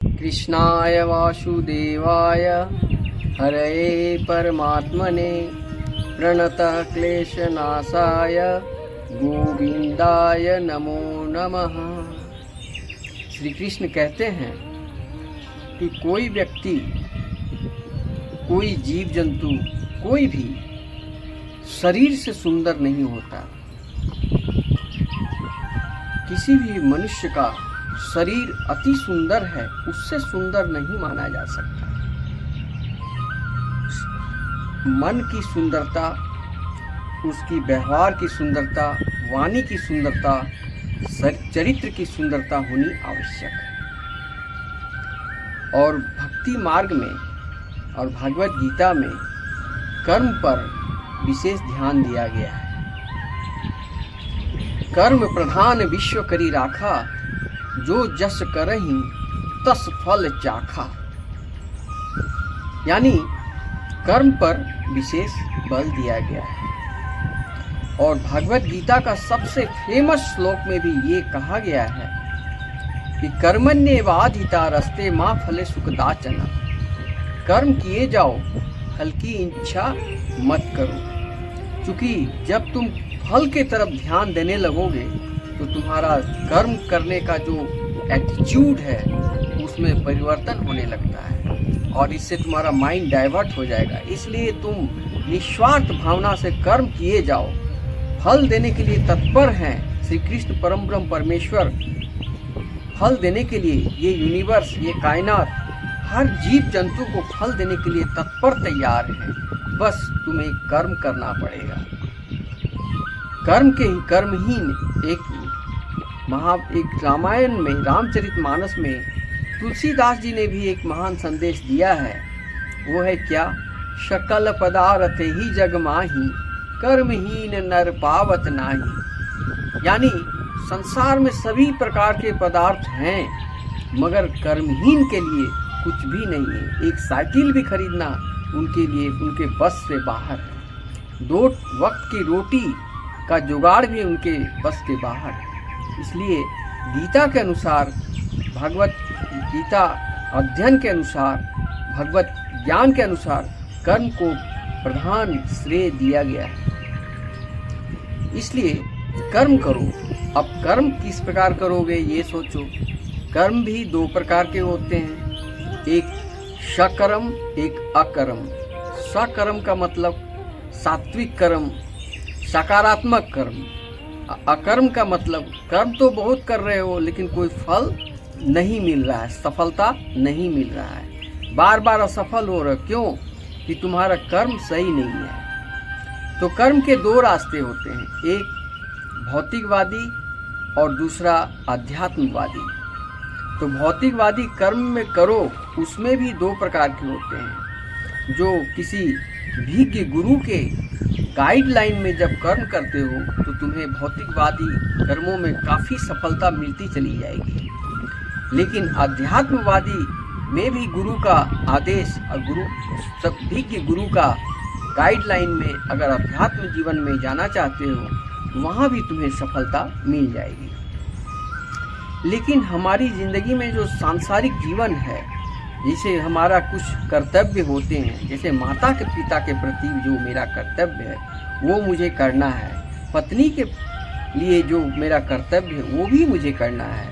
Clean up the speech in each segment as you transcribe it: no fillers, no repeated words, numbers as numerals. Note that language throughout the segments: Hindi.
कृष्णाय वासुदेवाय हरये परमात्मने प्रणतः क्लेशनाशाय गोविंदाय नमो नमः। श्री कृष्ण कहते हैं कि कोई व्यक्ति, कोई जीव जंतु, कोई भी शरीर से सुंदर नहीं होता। किसी भी मनुष्य का शरीर अति सुंदर है, उससे सुंदर नहीं माना जा सकता। मन की सुंदरता, उसकी व्यवहार की सुंदरता, वाणी की सुंदरता, चरित्र की सुंदरता होनी आवश्यक है। और भक्ति मार्ग में और भगवत गीता में कर्म पर विशेष ध्यान दिया गया है। कर्म प्रधान विश्व करी राखा, जो जस करहि तस फल चाखा। यानी कर्म पर विशेष बल दिया गया है। और भगवत गीता का सबसे फेमस श्लोक में भी ये कहा गया है कि कर्मण्येवाधिता रस्ते माँ फले सुखदाचना। कर्म किए जाओ, फल की इच्छा मत करो। क्योंकि जब तुम फल के तरफ ध्यान देने लगोगे तो तुम्हारा कर्म करने का जो एटीट्यूड है उसमें परिवर्तन होने लगता है और इससे तुम्हारा माइंड डाइवर्ट हो जाएगा। इसलिए तुम निस्वार्थ भावना से कर्म किए जाओ, फल देने के लिए तत्पर हैं। श्री कृष्ण परम ब्रह्म परमेश्वर फल देने के लिए, ये यूनिवर्स, ये कायनात, हर जीव जंतु को फल देने के लिए तत्पर तैयार है। बस तुम्हें कर्म करना पड़ेगा। कर्महीन एक रामायण में, रामचरितमानस में तुलसीदास जी ने भी एक महान संदेश दिया है। वो है क्या? सकल पदार्थ ही जग माही, कर्महीन नर पावत नाही। यानी संसार में सभी प्रकार के पदार्थ हैं, मगर कर्महीन के लिए कुछ भी नहीं है। एक साइकिल भी खरीदना उनके लिए, उनके बस से बाहर है। 2 वक्त की रोटी का जुगाड़ भी उनके बस के बाहर है। इसलिए गीता के अनुसार, भगवत गीता अध्ययन के अनुसार, भगवत ज्ञान के अनुसार कर्म को प्रधान श्रेय दिया गया है। इसलिए कर्म करो। अब कर्म किस प्रकार करोगे ये सोचो। कर्म भी 2 प्रकार के होते हैं, एक सकर्म, एक अकर्म। सकर्म का मतलब सात्विक कर्म, सकारात्मक कर्म। अकर्म का मतलब कर्म तो बहुत कर रहे हो लेकिन कोई फल नहीं मिल रहा है, सफलता नहीं मिल रहा है, बार बार असफल हो रहे हो। क्यों? कि तुम्हारा कर्म सही नहीं है। तो कर्म के 2 रास्ते होते हैं, एक भौतिकवादी और दूसरा आध्यात्मवादी। तो भौतिकवादी कर्म में करो, उसमें भी 2 प्रकार के होते हैं। जो किसी विज्ञ गुरु के गाइडलाइन में जब कर्म करते हो तो तुम्हें भौतिकवादी कर्मों में काफ़ी सफलता मिलती चली जाएगी। लेकिन आध्यात्मवादी में भी गुरु का आदेश और विज्ञ गुरु का गाइडलाइन में अगर अध्यात्म जीवन में जाना चाहते हो, वहाँ भी तुम्हें सफलता मिल जाएगी। लेकिन हमारी ज़िंदगी में जो सांसारिक जीवन है, जिसे हमारा कुछ कर्तव्य होते हैं, जैसे माता के पिता के प्रति जो मेरा कर्तव्य है वो मुझे करना है, पत्नी के लिए जो मेरा कर्तव्य है वो भी मुझे करना है,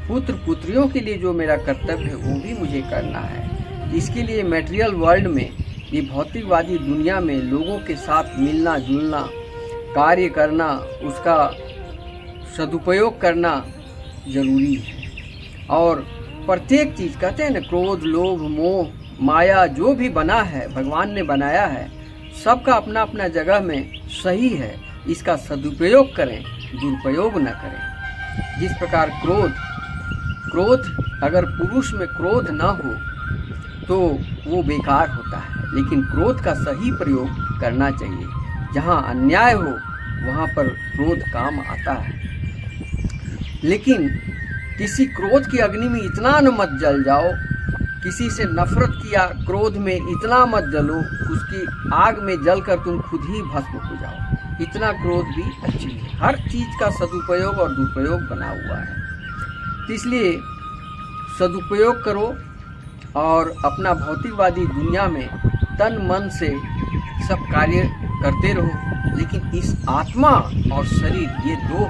पुत्र पुत्रियों के लिए जो मेरा कर्तव्य है वो भी मुझे करना है। इसके लिए मटेरियल वर्ल्ड में, ये भौतिकवादी दुनिया में लोगों के साथ मिलना जुलना, कार्य करना, उसका सदुपयोग करना जरूरी है। और प्रत्येक चीज़, कहते हैं ना, क्रोध, लोभ, मोह, माया जो भी बना है, भगवान ने बनाया है, सबका अपना अपना जगह में सही है। इसका सदुपयोग करें, दुरुपयोग न करें। जिस प्रकार क्रोध अगर पुरुष में क्रोध न हो तो वो बेकार होता है, लेकिन क्रोध का सही प्रयोग करना चाहिए। जहाँ अन्याय हो वहाँ पर क्रोध काम आता है। लेकिन किसी क्रोध की अग्नि में इतना न मत जल जाओ, किसी से नफरत किया क्रोध में इतना मत जलो, उसकी आग में जलकर तुम खुद ही भस्म हो जाओ। इतना क्रोध भी अच्छी है। हर चीज़ का सदुपयोग और दुरुपयोग बना हुआ है। तो इसलिए सदुपयोग करो और अपना भौतिकवादी दुनिया में तन मन से सब कार्य करते रहो। लेकिन इस आत्मा और शरीर, ये दो,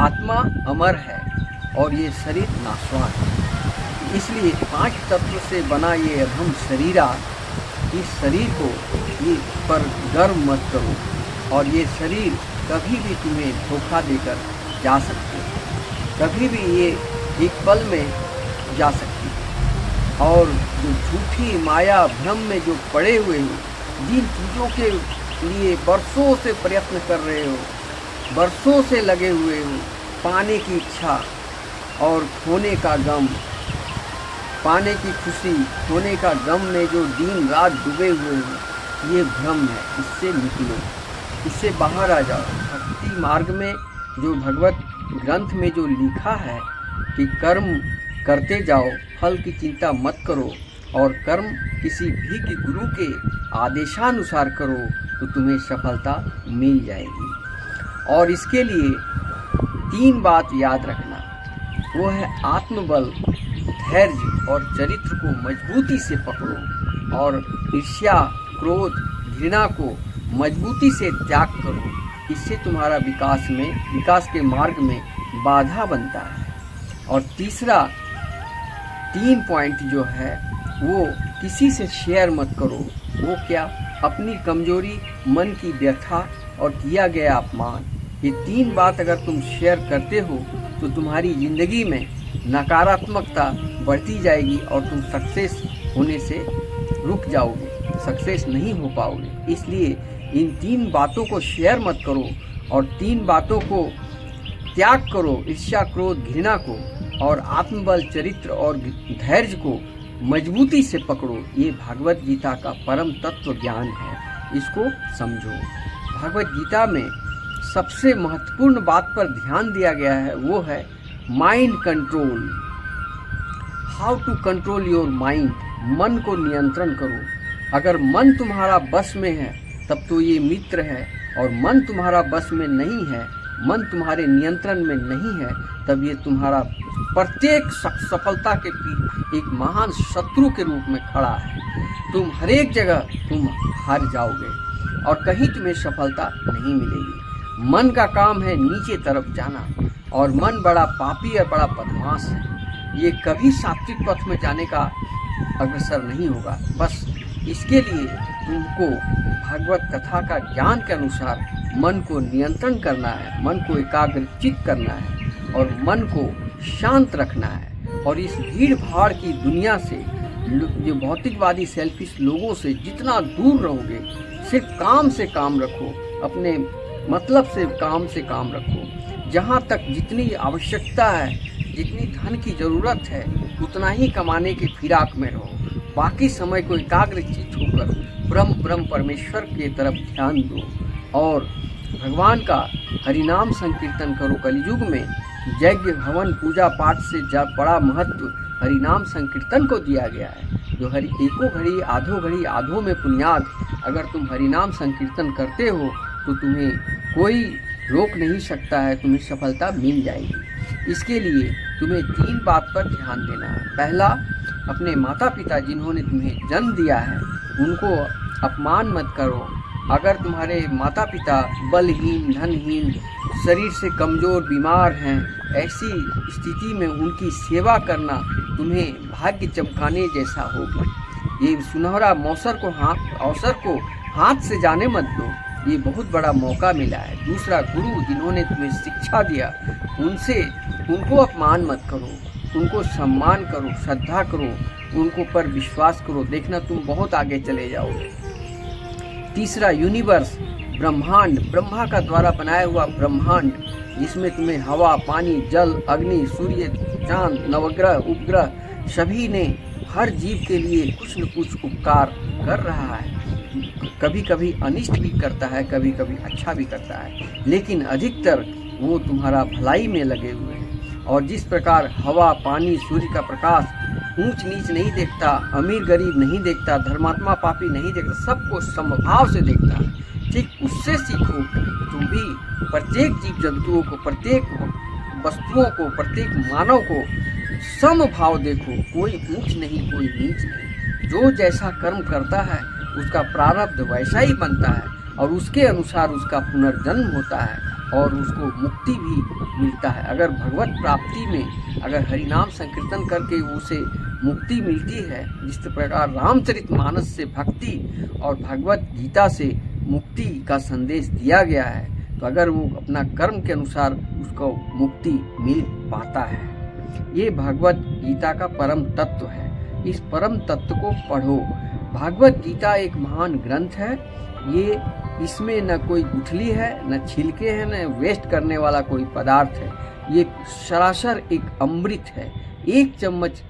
आत्मा अमर है और ये शरीर नाशवान है। इसलिए 5 तत्व से बना ये अधम शरीरा, इस शरीर को ये पर गर्व मत करो। और ये शरीर कभी भी तुम्हें धोखा देकर जा सकती है, कभी भी ये एक पल में जा सकती है। और जो झूठी माया भ्रम में जो पड़े हुए हो, जिन चीज़ों के लिए बरसों से प्रयत्न कर रहे हो, बरसों से लगे हुए हो, पाने की इच्छा और खोने का गम, पाने की खुशी, खोने का गम में जो दिन रात डूबे हुए हो, ये भ्रम है। इससे निकलो, इससे बाहर आ जाओ। भक्ति मार्ग में जो भगवत ग्रंथ में जो लिखा है कि कर्म करते जाओ, फल की चिंता मत करो, और कर्म किसी भी के गुरु के आदेशानुसार करो तो तुम्हें सफलता मिल जाएगी। और इसके लिए 3 बात याद रखना, वो है आत्मबल, धैर्य और चरित्र को मजबूती से पकड़ो, और ईर्ष्या, क्रोध, घृणा को मजबूती से त्याग करो। इससे तुम्हारा विकास के मार्ग में बाधा बनता है। और तीसरा 3 पॉइंट जो है वो किसी से शेयर मत करो। वो क्या? अपनी कमजोरी, मन की व्यथा और किया गया अपमान। ये 3 बात अगर तुम शेयर करते हो तो तुम्हारी ज़िंदगी में नकारात्मकता बढ़ती जाएगी और तुम सक्सेस होने से रुक जाओगे, सक्सेस नहीं हो पाओगे। इसलिए इन 3 बातों को शेयर मत करो और 3 बातों को त्याग करो, ईर्ष्या, क्रोध, घृणा को, और आत्मबल, चरित्र और धैर्य को मजबूती से पकड़ो। ये भागवत गीता का परम तत्व ज्ञान है, इसको समझो। भागवत गीता में सबसे महत्वपूर्ण बात पर ध्यान दिया गया है, वो है mind control. How to control your mind. मन को नियंत्रण करो। अगर मन तुम्हारा बस में है तब तो ये मित्र है, और मन तुम्हारा बस में नहीं है, मन तुम्हारे नियंत्रण में नहीं है, तब ये तुम्हारा प्रत्येक सफलता के पीछे एक महान शत्रु के रूप में खड़ा है। तुम हर एक जगह तुम हार जाओगे और कहीं तुम्हें सफलता नहीं मिलेगी। मन का काम है नीचे तरफ जाना, और मन बड़ा पापी और बड़ा बदमाश है। ये कभी सात्विक पथ में जाने का अग्रसर नहीं होगा। बस इसके लिए तुमको भागवत कथा का ज्ञान के अनुसार मन को नियंत्रण करना है, मन को एकाग्रचित करना है और मन को शांत रखना है। और इस भीड़ भाड़ की दुनिया से, जो भौतिकवादी सेल्फिश लोगों से जितना दूर रहोगे, सिर्फ काम से काम रखो, अपने मतलब से काम रखो। जहाँ तक जितनी आवश्यकता है, जितनी धन की ज़रूरत है, उतना ही कमाने की फिराक में रहो। बाकी समय को एकाग्रचित होकर ब्रह्म परमेश्वर की तरफ ध्यान दो और भगवान का हरिनाम संकीर्तन करो। कलयुग में यज्ञ, हवन, पूजा पाठ से जब बड़ा महत्व हरिनाम संकीर्तन को दिया गया है। जो एको घड़ी आधो में पुण्याद, अगर तुम हरिनाम संकीर्तन करते हो तो तुम्हें कोई रोक नहीं सकता है, तुम्हें सफलता मिल जाएगी। इसके लिए तुम्हें 3 बात पर ध्यान देना है। पहला, अपने माता पिता जिन्होंने तुम्हें जन्म दिया है उनको अपमान मत करो। अगर तुम्हारे माता पिता बलहीन, धनहीन, शरीर से कमज़ोर, बीमार हैं, ऐसी स्थिति में उनकी सेवा करना तुम्हें भाग्य चमकाने जैसा होगा। ये सुनहरा अवसर को हाथ से जाने मत दो, ये बहुत बड़ा मौका मिला है। दूसरा, गुरु जिन्होंने तुम्हें शिक्षा दिया उनको अपमान मत करो, उनको सम्मान करो, श्रद्धा करो, उनको पर विश्वास करो, देखना तुम बहुत आगे चले जाओगे। तीसरा, यूनिवर्स, ब्रह्मांड, ब्रह्मा का द्वारा बनाया हुआ ब्रह्मांड, जिसमें तुम्हें हवा, पानी, जल, अग्नि, सूर्य, चांद, नवग्रह, उपग्रह, सभी ने हर जीव के लिए कुछ न कुछ उपकार कर रहा है। कभी कभी अनिष्ट भी करता है, कभी कभी अच्छा भी करता है, लेकिन अधिकतर वो तुम्हारा भलाई में लगे हुए हैं। और जिस प्रकार हवा, पानी, सूर्य का प्रकाश ऊंच नीच नहीं देखता, अमीर गरीब नहीं देखता, धर्मात्मा पापी नहीं देखता, सबको समभाव से देखता है, ठीक उससे सीखो। तुम भी प्रत्येक जीव जंतुओं को, प्रत्येक वस्तुओं को, प्रत्येक मानव को सम भाव देखो, कोई ऊंच नहीं कोई नीच नहीं। जो जैसा कर्म करता है उसका प्रारब्ध वैसा ही बनता है और उसके अनुसार उसका पुनर्जन्म होता है और उसको मुक्ति भी मिलता है। अगर भगवत प्राप्ति में अगर हरिनाम संकीर्तन करके उसे मुक्ति मिलती है, जिस प्रकार रामचरितमानस से भक्ति और भगवत गीता से मुक्ति का संदेश दिया गया है, तो अगर वो अपना कर्म के अनुसार उसको मुक्ति मिल पाता है। ये भगवत गीता का परम तत्व है। इस परम तत्व को पढ़ो। भगवत गीता एक महान ग्रंथ है। ये इसमें न कोई गुठली है, न छिलके हैं, न वेस्ट करने वाला कोई पदार्थ है। ये सरासर एक अमृत है। एक चम्मच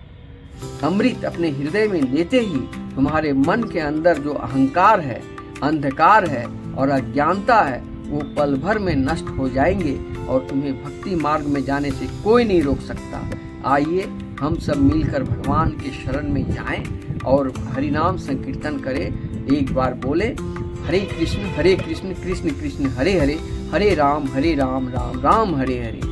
अमृत अपने हृदय में लेते ही तुम्हारे मन के अंदर जो अहंकार है, अंधकार है और अज्ञानता है, वो पल भर में नष्ट हो जाएंगे और तुम्हें भक्ति मार्ग में जाने से कोई नहीं रोक सकता। आइए हम सब मिलकर भगवान के शरण में जाएं और हरिनाम संकीर्तन करें। एक बार बोले, हरे कृष्ण कृष्ण कृष्ण हरे हरे, हरे राम राम राम हरे हरे।